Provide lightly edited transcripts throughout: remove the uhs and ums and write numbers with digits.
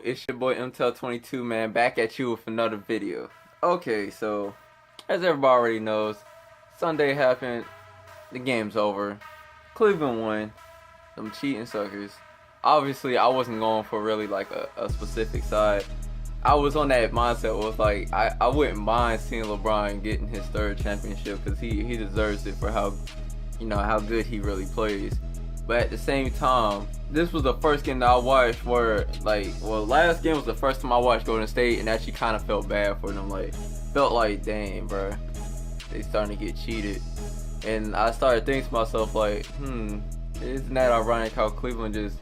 It's your boy MTEL22, man, back at you with another video. Okay, so as everybody already knows, Sunday happened, the game's over, Cleveland won, them cheating suckers. Obviously, I wasn't going for really like a specific side. I was on that mindset was like, I wouldn't mind seeing LeBron getting his third championship because he deserves it for how good he really plays. But at the same time, this was the first game that I watched where, last game was the first time I watched Golden State and actually kind of felt bad for them. Felt like, dang, bro, they starting to get cheated. And I started thinking to myself, isn't that ironic how Cleveland just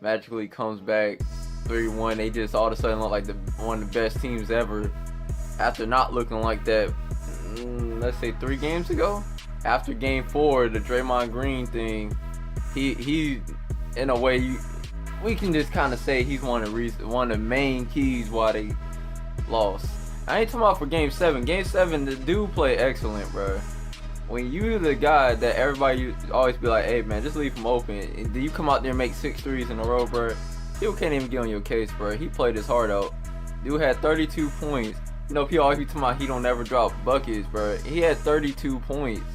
magically comes back 3-1? They just all of a sudden look like one of the best teams ever after not looking like that, let's say 3 games ago. After game 4, the Draymond Green thing, he in a way we can just kind of say he's one of the main keys why they lost. I ain't talking about for game 7. Game 7, the dude played excellent, bro. When you the guy that everybody always be like, hey man, just leave him open, and then you come out there and make 6 threes in a row, bro, people can't even get on your case, bro. He played his heart out. Dude had 32 points. You know, people always be talking about he don't ever drop buckets, bro. He had 32 points.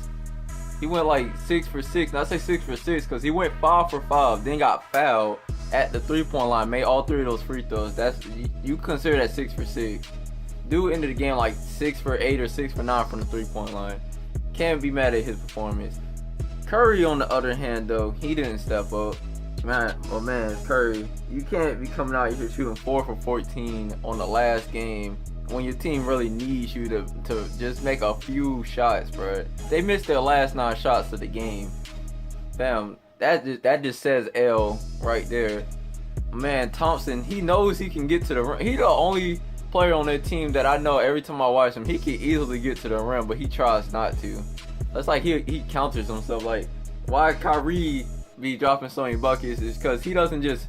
He went like 6 for 6. And I say 6 for 6 because he went 5 for 5. Then got fouled at the 3-point line. Made all 3 of those free throws. You consider that 6 for 6. Dude ended the game like 6 for 8 or 6 for 9 from the 3-point line. Can't be mad at his performance. Curry, on the other hand, though, he didn't step up. Man, Curry, you can't be coming out here shooting 4 for 14 on the last game when your team really needs you to just make a few shots, bro. They missed their last 9 shots of the game. Fam, that just says L right there. Man, Thompson, he knows he can get to the rim. He the only player on that team that I know every time I watch him, he can easily get to the rim, but he tries not to. That's like he counters himself. Like, why Kyrie be dropping so many buckets is because he doesn't just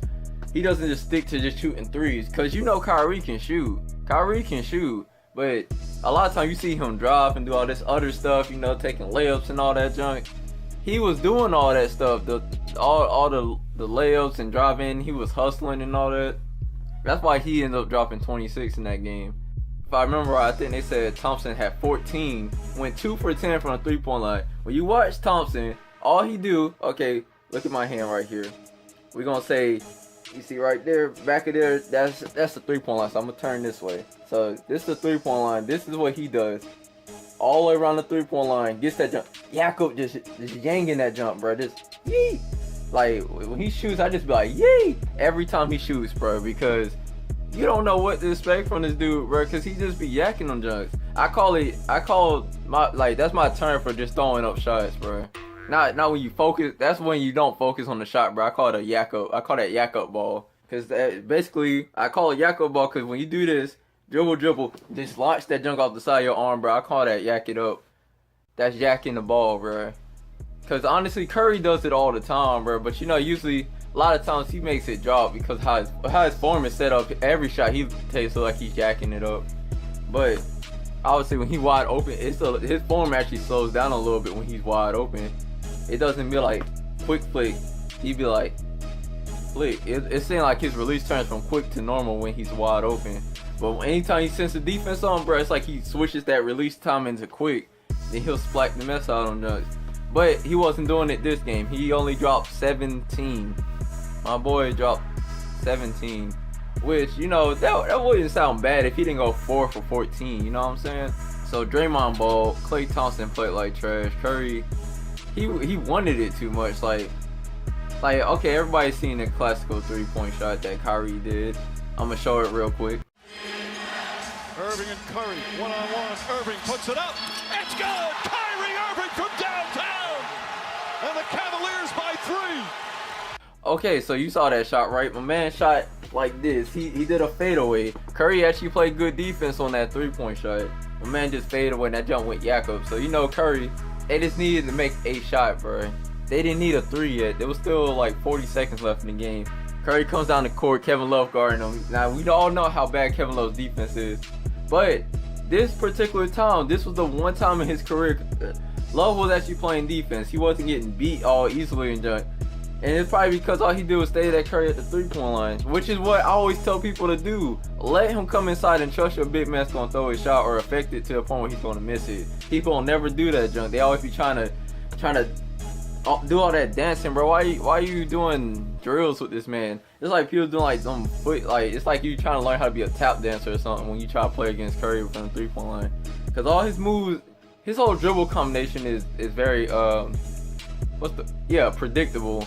stick to just shooting threes. Because you know Kyrie can shoot. But a lot of times you see him drop and do all this other stuff, taking layups and all that junk. He was doing all that stuff, all the layups and driving. He was hustling and all that. That's why he ended up dropping 26 in that game. If I remember right, I think they said Thompson had 14, went 2 for 10 from the 3-point line. When you watch Thompson, all he do, okay, look at my hand right here. We're gonna say, you see right there, back of there, that's the 3-point line. So I'm gonna turn this way. So this is the 3-point line. This is what he does. All the way around the 3-point line, gets that jump. Jakob just yanking that jump, bro. Just yeet. Like when he shoots, I just be like, yeet, every time he shoots, bro, because you don't know what to expect from this dude, bro, because he just be yakking them junks. I call my that's my term for just throwing up shots, bro. Not when you focus. That's when you don't focus on the shot, bro. I call it a yak up. I call that yak up ball. Because basically, I call it yak up ball because when you do this, dribble, just launch that junk off the side of your arm, bro. I call that yak it up. That's yakking the ball, bro. Because honestly, Curry does it all the time, bro. But usually, a lot of times he makes it drop because how his form is set up. Every shot he takes look like he's jacking it up. But obviously, when he's wide open, his form actually slows down a little bit when he's wide open. It doesn't be like quick flick. He'd be like flick. It seems like his release turns from quick to normal when he's wide open. But anytime he sends the defense on, bro, it's like he switches that release time into quick. Then he'll splat the mess out on dunks. But he wasn't doing it this game. He only dropped 17. My boy dropped 17. Which, that wouldn't sound bad if he didn't go 4 for 14. You know what I'm saying? So Draymond ball, Klay Thompson played like trash. Curry, he wanted it too much. Like okay, everybody's seen the classical 3-point shot that Kyrie did. I'm gonna show it real quick. Irving and Curry, one-on-one. Irving puts it up. It's good! Kyrie Irving from downtown! And the Cavaliers by 3. Okay, so you saw that shot, right? My man shot like this. He did a fadeaway. Curry actually played good defense on that 3-point shot. My man just faded away and that jump went yak up. So Curry, they just needed to make a shot, bro. They didn't need a 3 yet. There was still like 40 seconds left in the game. Curry comes down the court, Kevin Love guarding him. Now, we all know how bad Kevin Love's defense is. But this particular time, this was the one time in his career Love was actually playing defense. He wasn't getting beat all easily and junk. And it's probably because all he did was stay that Curry at the 3-point line, which is what I always tell people to do. Let him come inside and trust your big man's gonna throw his shot or affect it to the point where he's gonna miss it. People will never do that junk. They always be trying to do all that dancing, bro. Why are you doing drills with this man? It's like people doing like some foot, like it's like you trying to learn how to be a tap dancer or something when you try to play against Curry from the 3-point line. Cause all his moves, his whole dribble combination is very predictable.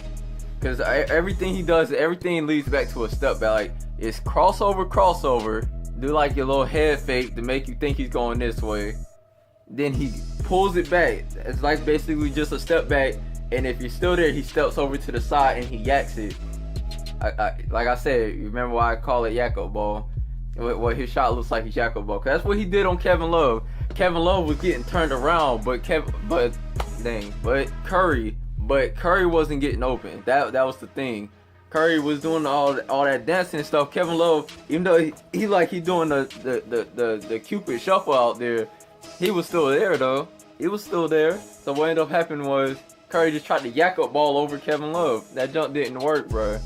Cause everything he does, everything leads back to a step back. Like it's crossover, do like your little head fake to make you think he's going this way. Then he pulls it back. It's like basically just a step back. And if you're still there, he steps over to the side and he yaks it. Like I said, you remember why I call it Yakko ball? What his shot looks like is Yakko ball. Cause that's what he did on Kevin Love. Kevin Love was getting turned around, but Curry wasn't getting open. That was the thing. Curry was doing all that dancing and stuff. Kevin Love, even though he doing the Cupid shuffle out there, he was still there though. He was still there. So what ended up happening was Curry just tried to yak up ball over Kevin Love. That jump didn't work, bro.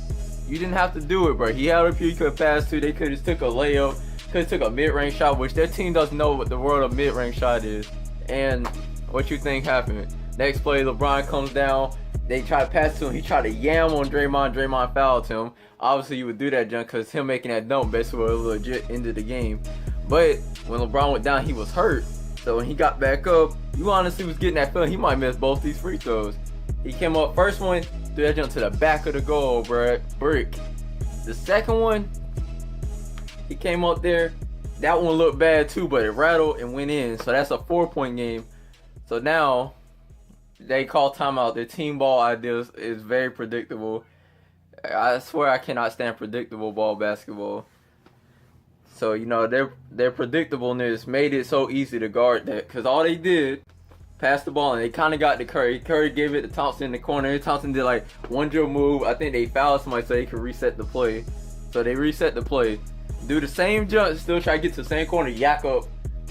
You didn't have to do it, bro. He had a few he could pass to. They could have just took a layup, could have took a mid-range shot, which their team doesn't know what the world of mid-range shot is. And what you think happened? Next play, LeBron comes down. They try to pass to him. He tried to yam on Draymond. Draymond fouled him. Obviously, you would do that jump because him making that dunk basically was legit ended the game. But when LeBron went down, he was hurt. So when he got back up, you honestly was getting that feeling he might miss both these free throws. He came up first one, threw that jump to the back of the goal, bruh. Brick. The second one, he came up there. That one looked bad too, but it rattled and went in. So that's a 4-point game. So now they call timeout. Their team ball ideas is very predictable. I swear I cannot stand predictable ball basketball. So, you know, their predictableness made it so easy to guard that. Because all they did, pass the ball, and they kind of got to Curry. Curry gave it to Thompson in the corner. Thompson did like one drill move. I think they fouled somebody so they could reset the play. So they reset the play. Do the same jump, still try to get to the same corner, yak up.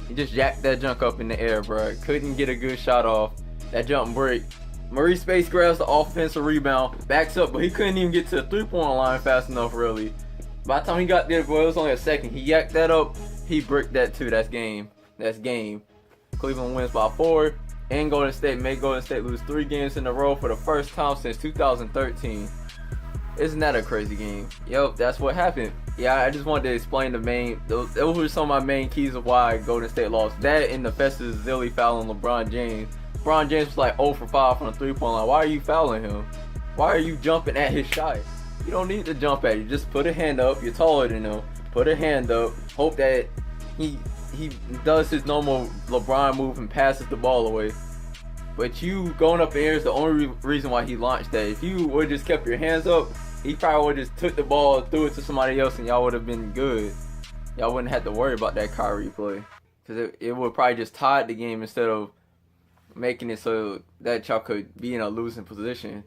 He just yacked that junk up in the air, bro. Couldn't get a good shot off. That jump break. Maurice Space grabs the offensive rebound, backs up, but he couldn't even get to the 3-point line fast enough, really. By the time he got there, boy, it was only a second. He yacked that up. He bricked that too. That's game. That's game. Cleveland wins by 4. And Golden State made Golden State lose 3 games in a row for the first time since 2013. Isn't that a crazy game? Yep, that's what happened. Yeah, I just wanted to explain the main. Those were some of my main keys of why Golden State lost. That and the Festus Ezeli foul on LeBron James. LeBron James was like 0 for 5 from the 3-point line. Why are you fouling him? Why are you jumping at his shot? You don't need to jump at it. Just put a hand up. You're taller than him. Put a hand up. Hope that he does his normal LeBron move and passes the ball away. But you going up in the air is the only reason why he launched that. If you would just kept your hands up, he probably would just took the ball, threw it to somebody else, and y'all would have been good. Y'all wouldn't have to worry about that Kyrie play. Because it would probably just tie the game instead of making it so that y'all could be in a losing position.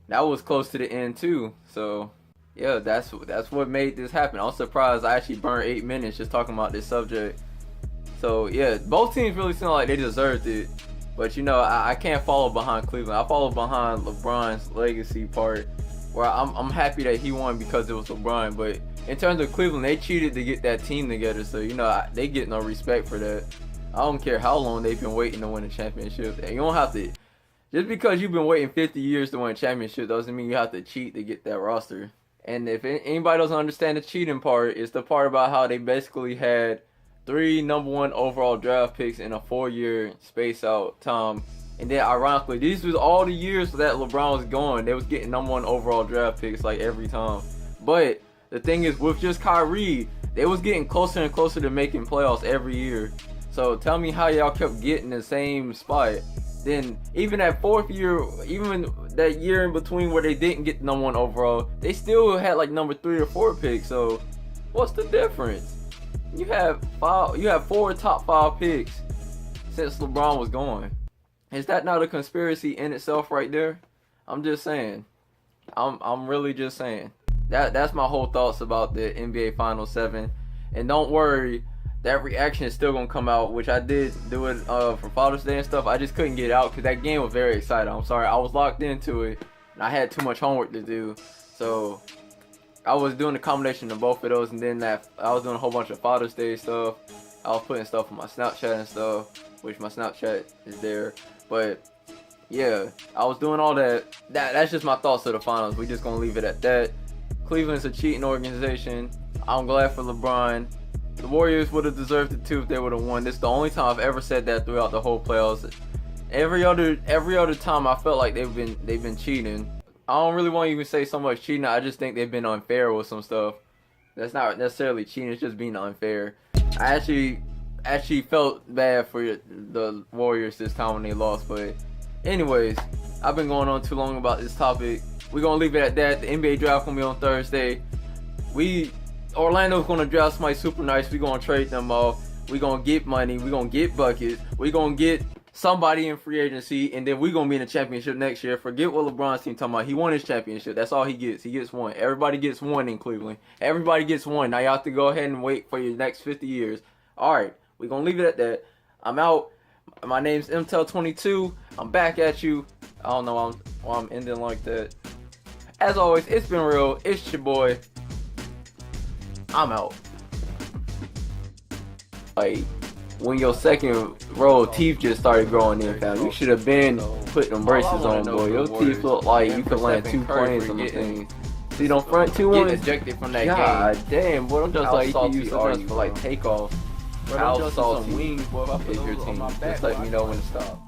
That was close to the end too. So yeah, that's what made this happen. I'm surprised I actually burned 8 minutes just talking about this subject. So yeah, both teams really seem like they deserved it. But you know, I can't follow behind Cleveland. I follow behind LeBron's legacy part, where I'm happy that he won because it was LeBron. But in terms of Cleveland, they cheated to get that team together. So you know, they get no respect for that. I don't care how long they've been waiting to win a championship. You don't have to. Just because you've been waiting 50 years to win a championship doesn't mean you have to cheat to get that roster. And if anybody doesn't understand the cheating part, it's the part about how they basically had 3 number 1 overall draft picks in a 4-year space out time. And then ironically, these was all the years that LeBron was gone. They was getting number 1 overall draft picks like every time. But the thing is, with just Kyrie, they was getting closer and closer to making playoffs every year. So tell me how y'all kept getting the same spot. Then even that 4th year, even that year in between where they didn't get number 1 overall, they still had like number 3 or 4 picks. So what's the difference? You have 4 top 5 picks since LeBron was gone. Is that not a conspiracy in itself right there? I'm just saying. I'm really just saying. That's my whole thoughts about the NBA Final 7. And don't worry, that reaction is still gonna come out, which I did do it for Father's Day and stuff. I just couldn't get it out because that game was very exciting. I'm sorry, I was locked into it, and I had too much homework to do. So I was doing a combination of both of those, and then I was doing a whole bunch of Father's Day stuff. I was putting stuff on my Snapchat and stuff, which my Snapchat is there. But yeah, I was doing all that. That's just my thoughts of the finals. We just gonna leave it at that. Cleveland's a cheating organization. I'm glad for LeBron. The Warriors would have deserved it too if they would have won. This is the only time I've ever said that throughout the whole playoffs. Every other time I felt like they've been cheating. I don't really want to even say so much cheating. I just think they've been unfair with some stuff. That's not necessarily cheating. It's just being unfair. I actually felt bad for the Warriors this time when they lost. But anyways, I've been going on too long about this topic. We're gonna leave it at that. The NBA draft gonna be on Thursday. Orlando's gonna draft somebody super nice. We're gonna trade them off. We're gonna get money. We're gonna get buckets. We're gonna get somebody in free agency, and then we're gonna be in the championship next year. Forget what LeBron's team talking about. He won his championship. That's all he gets. He gets one. Everybody gets one in Cleveland. Everybody gets one. Now you have to go ahead and wait for your next 50 years. Alright, we're gonna leave it at that. I'm out. My name's MTEL22. I'm back at you. I don't know why I'm ending like that. As always, it's been real. It's your boy. I'm out. Like, when your second row of teeth just started growing in, fam, you should have been putting them braces on, boy. Your teeth look like you could land 2 planes on the thing. See them front 2 ones? Get ejected from that game. God damn, boy, I'm just like, you can use salty for like takeoff. How salty wings, boy, if I put is your those on team? my back, Just let me know when to stop.